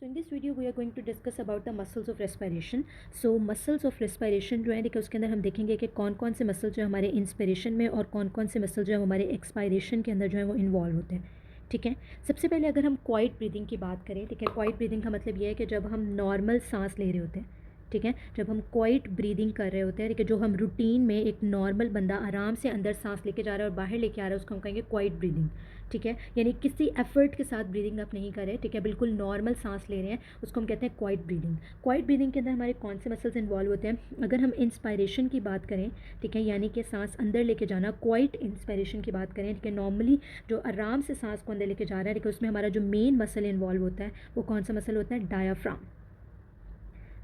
So in this video we are going to discuss about the muscles of respiration. So muscles of respiration जो है देखिए उसके अंदर हम देखेंगे कि कौन कौन से मसल जो है हमारे इंस्पिरेशन में और कौन कौन से मसल जो है हमारे एक्सपायरेशन के अंदर जो है वो इन्वॉल्व होते हैं. ठीक है. सबसे पहले अगर हम क्वाइट ब्रीदिंग की बात करें, ठीक है, क्वाइट ब्रीदिंग का मतलब ये है कि जब हम नॉर्मल सांस ले रहे होते हैं, ठीक है, जब हम क्वाइट ब्रीदिंग कर रहे होते हैं, ठीक है, जो हम रूटीन में एक नॉर्मल बंदा आराम से अंदर सांस लेके जा रहा है और बाहर लेके आ रहा है, उसको हम कहेंगे क्वाइट ब्रीदिंग. ठीक है, यानी किसी एफर्ट के साथ ब्रीदिंग आप नहीं कर रहे, ठीक है, बिल्कुल नॉर्मल सांस ले रहे हैं, उसको हम कहते हैं क्वाइट ब्रीदिंग. क्वाइट ब्रीदिंग के अंदर हमारे कौन से मसल्स इन्वॉल्व होते हैं? अगर हम इंस्पायरेशन की बात करें, ठीक है, यानी कि सांस अंदर लेके जाना, क्वाइट इंस्पायरेशन की बात करें, ठीक है, नॉर्मली जो आराम से सांस को अंदर लेके जा रहा है, ठीक है, उसमें हमारा जो मेन मसल इन्वॉल्व होता है वो कौन सा मसल होता है? Diaphragm.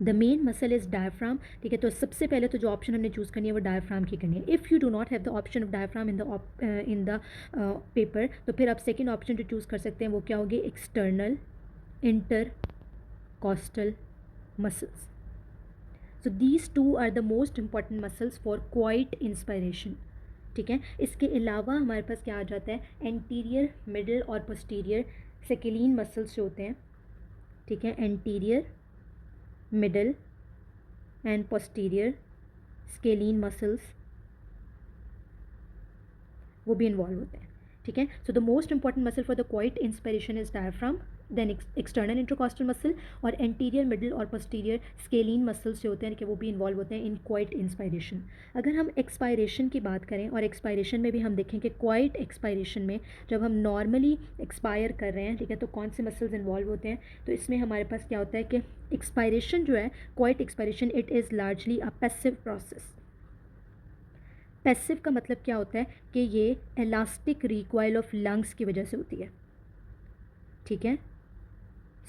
The main muscle is diaphragm. ठीक है, तो सबसे पहले तो जो ऑप्शन हमने चूज़ करनी है वो डायफ्राम की करनी है. If you do not have the option of diaphragm in the paper, तो फिर आप सेकेंड ऑप्शन जो चूज़ कर सकते हैं वो क्या होगी? External intercostal muscles. So these two are the most important muscles for quiet inspiration. ठीक है, इसके अलावा हमारे पास क्या आ जाता है? एंटीरियर, मिडल और पोस्टीरियर सेकेलिन मसल्स जो होते हैं, ठीक है, anterior, middle and posterior scalene muscles वो भी इन्वॉल्व होते हैं. ठीक है, so the most important muscle for the quiet inspiration is diaphragm, then external intercostal muscle और एंटीरियर, मिडल और पोस्टीरियर स्केलिन मसल्स जो होते हैं कि वो भी इन्वॉल्व होते हैं इन क्वाइट इंस्पायरेशन. अगर हम एक्सपायरेशन की बात करें, और एक्सपायरेशन में भी हम देखें कि क्वाइट एक्सपायरेशन में जब हम नॉर्मली एक्सपायर कर रहे हैं, ठीक है, तो कौन से मसल्स इन्वॉल्व होते हैं? तो इसमें हमारे पास क्या होता है कि एक्सपायरेशन जो है, quite expiration, it is largely a passive process. Passive का मतलब क्या होता है कि ये इलास्टिक रिकॉइल ऑफ लंग्स की वजह से होती है. ठीक है,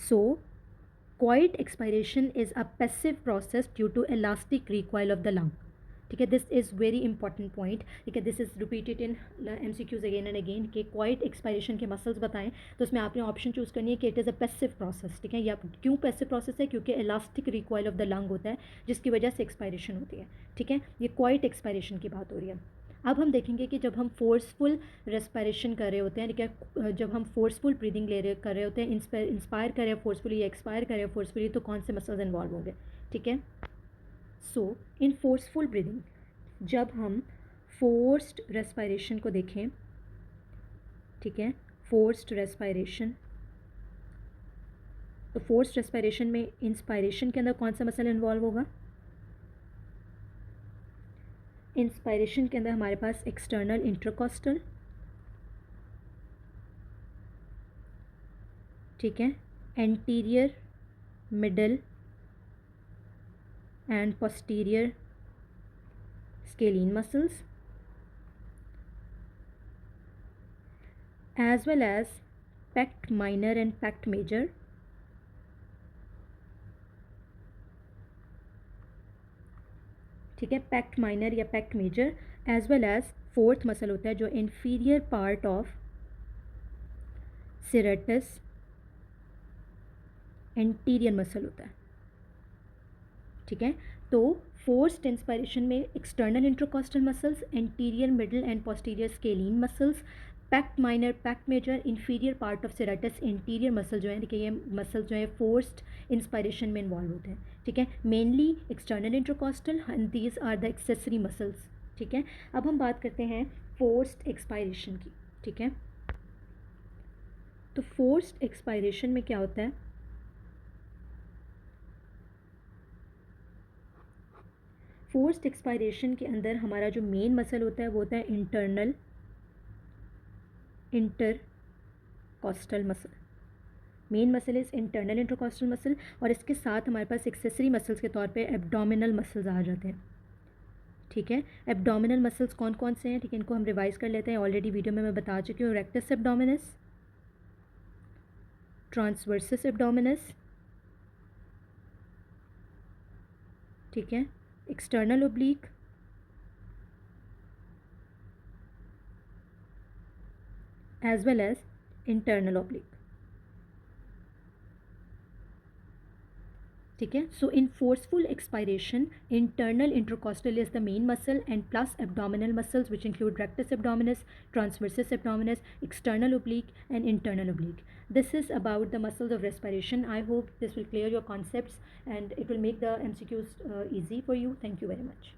so quiet expiration is a passive process due to elastic recoil of the lung. ठीक है, this is very important point. ठीक है, this is repeated in MCQs again and again कि क्वाइट एक्सपायरेशन के मसल्स बताएं, तो उसमें आपने ऑप्शन चूज़ करनी है कि it is a passive process. ठीक है, या क्यों पैसिव प्रोसेस है? क्योंकि elastic recoil of the lung होता है जिसकी वजह से एक्सपायरेशन होती है. ठीक है, ये क्वाइट एक्सपायरेशन की बात हो रही है. अब हम देखेंगे कि जब हम फोर्सफुल रेस्पिरेशन कर रहे होते हैं, ठीक है, जब हम फोर्सफुल ब्रीदिंग कर रहे होते हैं, इंस्पायर कर रहे हैं फोर्सफुली या एक्सपायर कर रहे हैं फोर्सफुली, तो कौन से मसल्स इन्वॉल्व होंगे? ठीक है, सो इन फोर्सफुल ब्रीदिंग जब हम फोर्स्ड रेस्पिरेशन को देखें, ठीक है, फोर्स्ड रेस्पिरेशन, तो फोर्स्ड रेस्पिरेशन में इंस्पायरेशन के अंदर कौन सा मसल इन्वॉल्व होगा? इंस्पायरेशन के अंदर हमारे पास एक्सटर्नल इंटरकॉस्टल, ठीक है, anterior, middle and posterior scalene muscles as well as pect minor and pect major. ठीक है, पैक्ट माइनर या pec major, as well as fourth muscle होता है जो inferior part of serratus anterior muscle होता है. ठीक है, तो फोर्स्ड इंस्पायरेशन में external intercostal muscles, anterior, middle and posterior scalene muscles, pec minor, pec major, inferior part of serratus anterior muscle जो है, देखिए ये मसल जो है फोर्स्ड इंस्पायरेशन में इन्वॉल्व होते हैं. ठीक है, mainly external intercostal and these are the accessory muscles. ठीक है, अब हम बात करते हैं फोर्स्ड एक्सपायरेशन की. ठीक है, तो फोर्स्ड एक्सपायरेशन में क्या होता है? फोर्स्ड एक्सपायरेशन के अंदर हमारा जो मेन मसल होता है वो होता है internal intercostal muscle. Main muscle is internal intercostal muscle, और इसके साथ हमारे पास एक्सेसरी मसल्स के तौर पे एब्डोमिनल मसल्स आ जाते हैं. ठीक है, एब्डोमिनल मसल्स कौन कौन से हैं? ठीक है, इनको हम रिवाइज कर लेते हैं. ऑलरेडी वीडियो में मैं बता चुकी हूँ. रेक्टस एब्डोमिनस, ट्रांसवर्सस एब्डोमिनस, ठीक है, external oblique, as well as internal oblique. ठीक है. So in forceful expiration, internal intercostal is the main muscle and plus abdominal muscles which include rectus abdominis, transversus abdominis, external oblique and internal oblique. This is about the muscles of respiration. I hope this will clear your concepts and it will make the MCQs easy for you. Thank you very much.